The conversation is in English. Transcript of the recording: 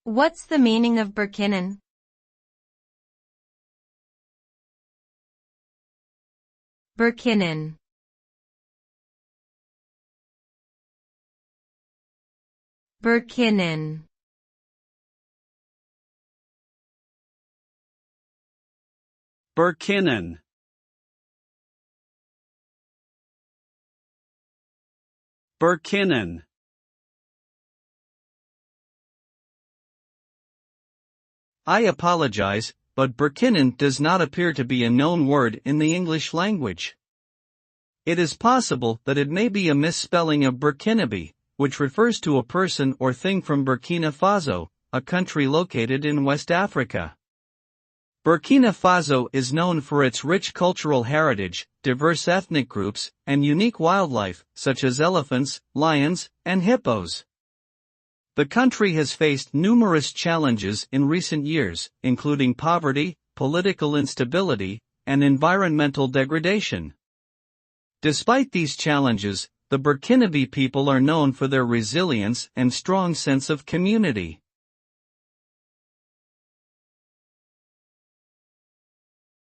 What's the meaning of Burkinan? Burkinan. Burkinan. Burkinan. Burkinan. I apologize, but Burkinan does not appear to be a known word in the English language. It is possible that it may be a misspelling of Burkinabe, which refers to a person or thing from Burkina Faso, a country located in West Africa. Burkina Faso is known for its rich cultural heritage, diverse ethnic groups, and unique wildlife, such as elephants, lions, and hippos. The country has faced numerous challenges in recent years, including poverty, political instability, and environmental degradation. Despite these challenges, the Burkinabe people are known for their resilience and strong sense of community.